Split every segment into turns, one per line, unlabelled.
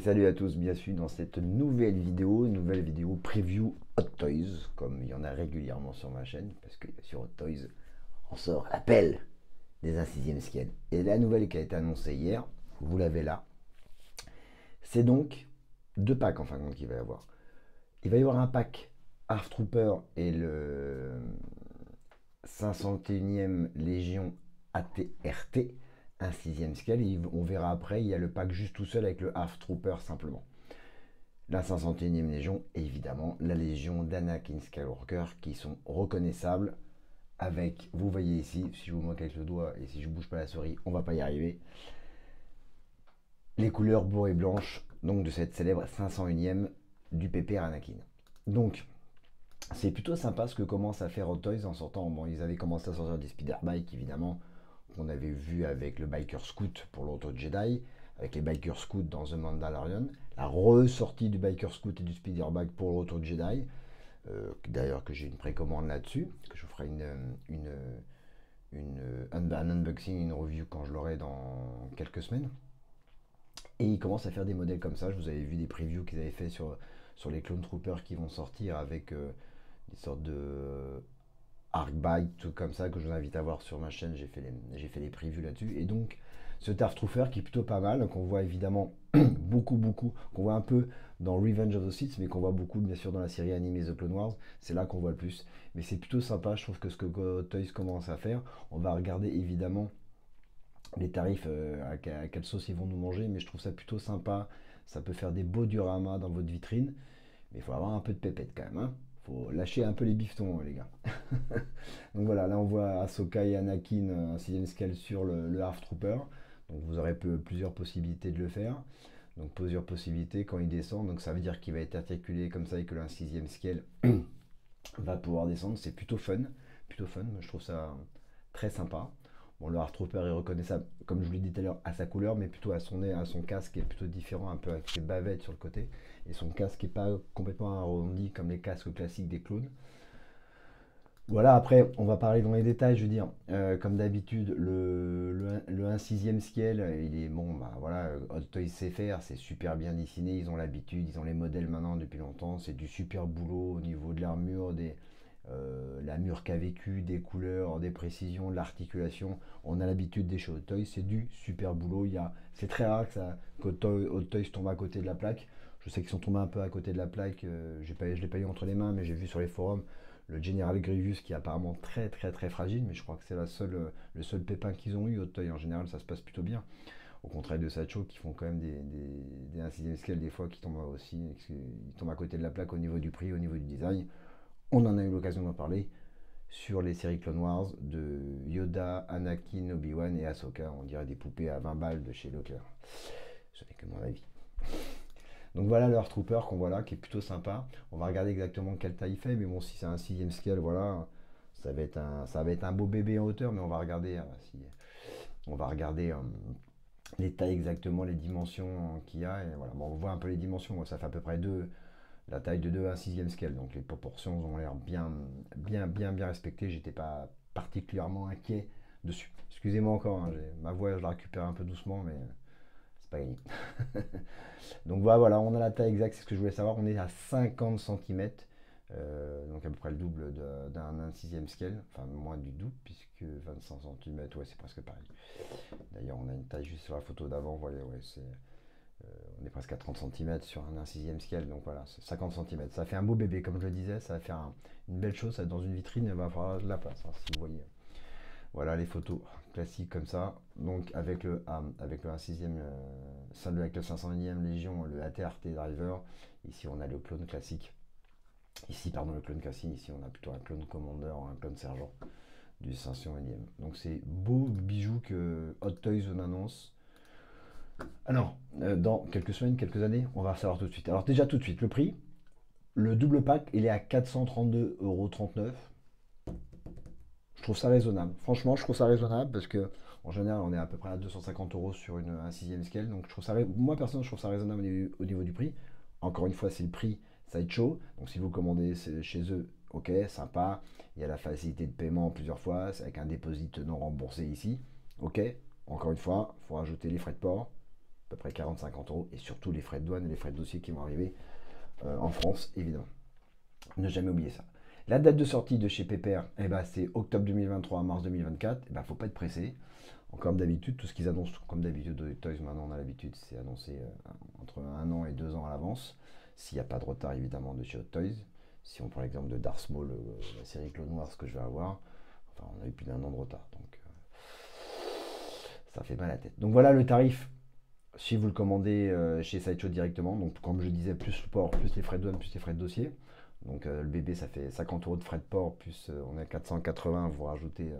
Salut à tous, bienvenue dans cette nouvelle vidéo preview Hot Toys, comme il y en a régulièrement sur ma chaîne, parce que sur Hot Toys, on sort l'appel des 1/6e scale. Et la nouvelle qui a été annoncée hier, vous l'avez là, c'est donc deux packs en fin de compte qu'il va y avoir. Il va y avoir un pack Half Trooper et le 501e Légion ATRT, un 6e scale. Et on verra après, il y a le pack juste tout seul avec le Half Trooper simplement. La 501e Légion et évidemment la Légion d'Anakin Skywalker qui sont reconnaissables avec, vous voyez ici, si je vous montre avec le doigt et si je bouge pas la souris, on va pas y arriver, les couleurs bleu et blanche donc de cette célèbre 501e du pépère Anakin. Donc c'est plutôt sympa ce que commence à faire Hot Toys en sortant. Bon, ils avaient commencé à sortir des speeder bikes évidemment, qu'on avait vu avec le Biker Scout pour l'auto Jedi, avec les Biker Scout dans The Mandalorian, la ressortie du Biker Scout et du speeder bike pour l'auto Jedi, d'ailleurs que j'ai une précommande là-dessus, que je ferai un unboxing, une review quand je l'aurai dans quelques semaines. Et ils commencent à faire des modèles comme ça. Je vous avais vu des previews qu'ils avaient fait sur les Clone Troopers qui vont sortir avec des sortes de Arc Bike, tout comme ça, que je vous invite à voir sur ma chaîne. J'ai fait les previews là-dessus. Et donc, ce Darth Trooper qui est plutôt pas mal, qu'on voit évidemment beaucoup, qu'on voit un peu dans Revenge of the Sith, mais qu'on voit beaucoup, bien sûr, dans la série animée The Clone Wars. C'est là qu'on voit le plus. Mais c'est plutôt sympa. Je trouve que ce que Toys commence à faire, on va regarder évidemment les tarifs, à quelle sauce ils vont nous manger, mais je trouve ça plutôt sympa. Ça peut faire des beaux dioramas dans votre vitrine, mais il faut avoir un peu de pépette quand même, hein. Faut lâcher un peu les bifetons, les gars. Donc voilà, là on voit Ahsoka et Anakin, un 6e scale sur le Half Trooper. Donc vous aurez plusieurs possibilités de le faire. Donc plusieurs possibilités quand il descend. Donc ça veut dire qu'il va être articulé comme ça et que le 6e scale va pouvoir descendre. C'est plutôt fun. Plutôt fun, je trouve ça très sympa. Bon, le Half Trooper est reconnaissable, comme je vous l'ai dit tout à l'heure, à sa couleur, mais plutôt à son nez, à son casque qui est plutôt différent, un peu avec ses bavettes sur le côté. Et son casque n'est pas complètement arrondi comme les casques classiques des clones. Voilà, après, on va parler dans les détails, je veux dire, comme d'habitude, le 1/6e scale, il est bon, bah voilà, Hot Toys sait faire, c'est super bien dessiné, ils ont l'habitude, ils ont les modèles maintenant depuis longtemps, c'est du super boulot au niveau de l'armure, l'armure qu'a vécu, des couleurs, des précisions, de l'articulation, on a l'habitude des chez Hot Toys, c'est du super boulot, c'est très rare que Hot Toys tombe à côté de la plaque, je sais qu'ils sont tombés un peu à côté de la plaque, je ne l'ai pas eu entre les mains, mais j'ai vu sur les forums, le General Grievous qui est apparemment très fragile, mais je crois que c'est le seul pépin qu'ils ont eu. Hot Toy en général ça se passe plutôt bien. Au contraire de Satcho qui font quand même des 1/6e scale des fois qui tombent aussi, ils tombent à côté de la plaque au niveau du prix, au niveau du design. On en a eu l'occasion d'en parler sur les séries Clone Wars de Yoda, Anakin, Obi-Wan et Ahsoka. On dirait des poupées à 20 balles de chez Leclerc. Ce n'est que mon avis. Donc voilà le Earth Trooper qu'on voit là, qui est plutôt sympa. On va regarder exactement quelle taille il fait, mais bon, si c'est un 6e scale, voilà, ça va être un beau bébé en hauteur, mais on va regarder, on va regarder les tailles exactement, les dimensions qu'il y a. Et voilà, bon, on voit un peu les dimensions, ça fait à peu près la taille de 2 à 6e scale, donc les proportions ont l'air bien respectées. J'étais pas particulièrement inquiet dessus. Excusez-moi encore, hein, ma voix je la récupère un peu doucement, mais c'est pas gagné. Donc voilà, on a la taille exacte, c'est ce que je voulais savoir. On est à 50 cm, donc à peu près le double d'un 6e scale, enfin moins du double, puisque 25 cm, ouais, c'est presque pareil. D'ailleurs, on a une taille juste sur la photo d'avant, vous voyez, ouais, on est presque à 30 cm sur un 6e scale, donc voilà, c'est 50 cm. Ça fait un beau bébé, comme je le disais, ça va faire une belle chose, ça, dans une vitrine, il va falloir de la place, hein, si vous voyez. Voilà les photos classiques comme ça. Donc avec le 1/6e, celle avec le 501e Légion, le AT-RT Driver. Ici on a le clone classique. Ici, pardon, le clone classique. Ici on a plutôt un clone Commander, un clone Sergent du 501e. Donc c'est beau bijou que Hot Toys on annonce. Alors, dans quelques semaines, quelques années, on va savoir tout de suite. Alors déjà tout de suite, le prix. Le double pack, il est à 432,39 €. Je trouve ça raisonnable. Franchement, je trouve ça raisonnable parce que en général, on est à peu près à 250 € sur un 6e scale. Donc, moi, personnellement, je trouve ça raisonnable au niveau du prix. Encore une fois, c'est le prix Sideshow. Donc, si vous commandez chez eux, ok, sympa. Il y a la facilité de paiement plusieurs fois, avec un dépôt non remboursé ici. Ok, encore une fois, il faut rajouter les frais de port. peu près 40-50 euros, et surtout les frais de douane et les frais de dossier qui vont arriver en France, évidemment. Ne jamais oublier ça. La date de sortie de chez Pépère, eh ben, c'est octobre 2023 à mars 2024. Il ne faut pas être pressé. Comme d'habitude, tout ce qu'ils annoncent, comme d'habitude, de Toys, maintenant on a l'habitude, c'est annoncé entre 1 an et 2 ans à l'avance. S'il n'y a pas de retard, évidemment, de chez Hot Toys. Si on prend l'exemple de Darth Maul, la série Clone Wars, ce que je vais avoir, enfin, on a eu plus d'1 an de retard. Donc, ça fait mal à la tête. Donc voilà le tarif si vous le commandez chez Sideshow directement. Donc, comme je disais, plus le port, plus les frais de douane, plus les frais de dossier. Donc, le bébé, ça fait 50 euros de frais de port, plus on est à 480, vous rajoutez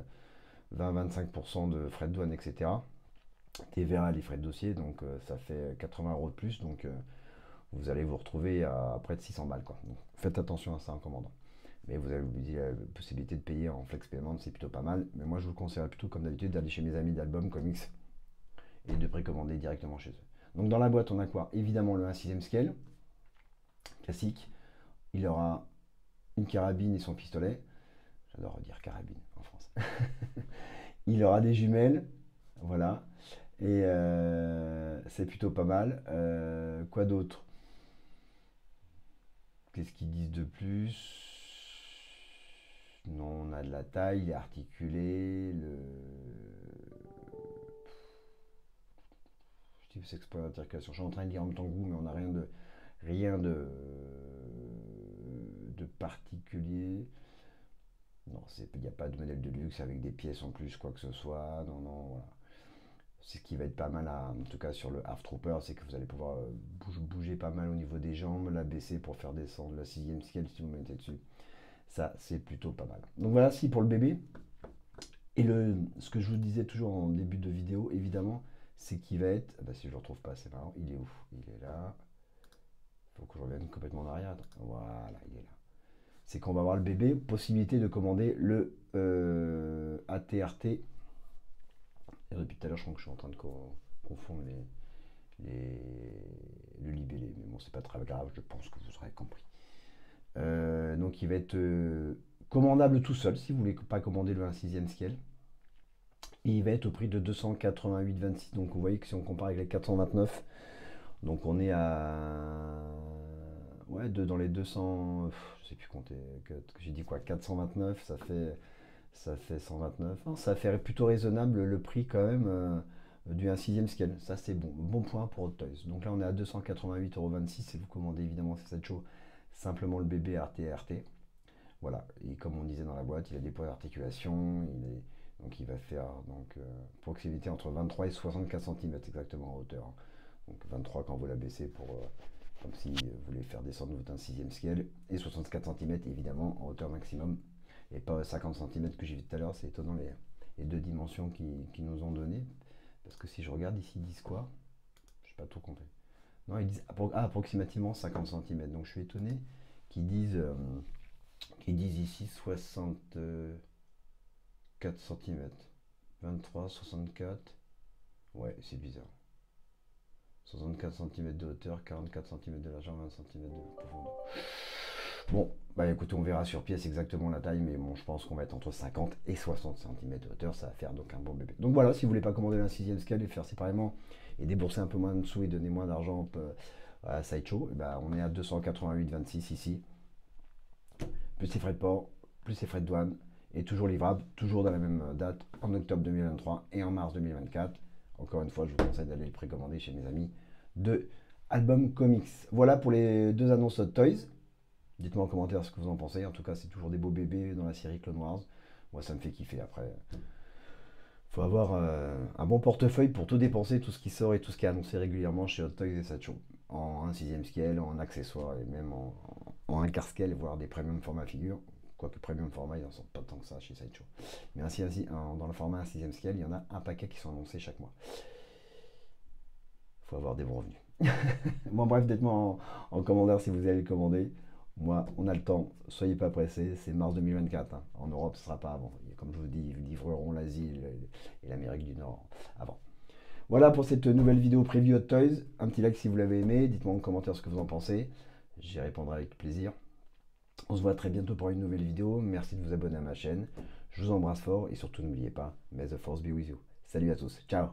20-25% de frais de douane, etc. TVA, les frais de dossier, donc ça fait 80 euros de plus. Donc, vous allez vous retrouver à près de 600 balles, quoi. Donc, faites attention à ça en commandant. Mais vous avez la possibilité de payer en flex payment, c'est plutôt pas mal. Mais moi, je vous conseillerais plutôt, comme d'habitude, d'aller chez mes amis d'Album Comics et de précommander directement chez eux. Donc, dans la boîte, on a quoi? Évidemment, le 1/6 scale, classique. Il aura une carabine et son pistolet. J'adore dire carabine en France. Il aura des jumelles, voilà. Et c'est plutôt pas mal. Quoi d'autre? Qu'est-ce qu'ils disent de plus? Non, on a de la taille, il est articulé. Je dis c'est point d'articulation. Je suis en train de lire en même temps que vous, mais on n'a rien de particulier. Non, il n'y a pas de modèle de luxe avec des pièces en plus, quoi que ce soit. Non, non, voilà. C'est ce qui va être pas mal, en tout cas sur le Half Trooper, c'est que vous allez pouvoir bouger pas mal au niveau des jambes, la baisser pour faire descendre la 6e scale si vous mettez dessus. Ça, c'est plutôt pas mal. Donc voilà, si pour le bébé. Et ce que je vous disais toujours en début de vidéo, évidemment, c'est qu'il va être. Bah, si je le retrouve pas, c'est marrant. Il est où? Il est là. Il faut que je revienne complètement en arrière. Voilà, il est là. C'est qu'on va avoir le bébé, possibilité de commander le ATRT. Et depuis tout à l'heure, je crois que je suis en train de confondre le libellé, mais bon, c'est pas très grave, je pense que vous aurez compris. Donc, il va être commandable tout seul, si vous voulez pas commander le 1/6 scale. Et il va être au prix de 288,26. Donc, vous voyez que si on compare avec les 429, donc on est à. Ouais, dans les 200. Je sais plus compter. J'ai dit quoi? 429, ça fait 129. Non, ça fait plutôt raisonnable le prix quand même du 1/6 scale. Ça, c'est bon. Bon point pour Hot Toys. Donc là, on est à 288,26 € et vous commandez évidemment, c'est cette show, simplement le bébé RT. Voilà. Et comme on disait dans la boîte, il a des points d'articulation. Donc il va faire proximité entre 23 et 64 cm exactement en hauteur. Donc 23 quand vous la baissez comme si vous voulez faire descendre votre 1/6 scale. Et 64 cm évidemment en hauteur maximum. Et pas 50 cm que j'ai vu tout à l'heure. C'est étonnant les deux dimensions qu'ils nous ont données. Parce que si je regarde ici, ils disent quoi? Je n'ai pas tout compté. Non, ils disent approximativement 50 cm. Donc je suis étonné qu'ils disent ici 64 cm. 23, 64. Ouais, c'est bizarre. 64 cm de hauteur, 44 cm de largeur, 20 cm de profondeur. Bon, bah écoutez, on verra sur pièce exactement la taille, mais bon, je pense qu'on va être entre 50 et 60 cm de hauteur, ça va faire donc un bon bébé. Donc voilà, si vous voulez pas commander la 6e scale et faire séparément et débourser un peu moins de sous et donner moins d'argent à Sideshow, bah, on est à 288,26 ici. Plus les frais de port, plus les frais de douane, et toujours livrable, toujours dans la même date, en octobre 2023 et en mars 2024. Encore une fois, je vous conseille d'aller le précommander chez mes amis de Album Comics. Voilà pour les deux annonces Hot Toys. Dites-moi en commentaire ce que vous en pensez. En tout cas, c'est toujours des beaux bébés dans la série Clone Wars. Moi, ça me fait kiffer. Après, faut avoir un bon portefeuille pour tout dépenser, tout ce qui sort et tout ce qui est annoncé régulièrement chez Hot Toys et Sideshow. En 1/6 scale, en accessoires et même en 1/4 scale, voire des premium format figure. Quoique premium format, il n'en sort pas tant que ça chez Sideshow. Mais ainsi, dans le format 1/6 scale, il y en a un paquet qui sont annoncés chaque mois. Faut avoir des bons revenus. Bon, bref, dites-moi en commentaire si vous allez le commander. Moi, on a le temps, soyez pas pressés, c'est mars 2024. Hein. En Europe, ce ne sera pas avant. Comme je vous dis, ils livreront l'Asie et l'Amérique du Nord avant. Voilà pour cette nouvelle vidéo preview Hot Toys. Un petit like si vous l'avez aimé, dites-moi en commentaire ce que vous en pensez. J'y répondrai avec plaisir. On se voit très bientôt pour une nouvelle vidéo. Merci de vous abonner à ma chaîne. Je vous embrasse fort et surtout n'oubliez pas, may the force be with you. Salut à tous, ciao.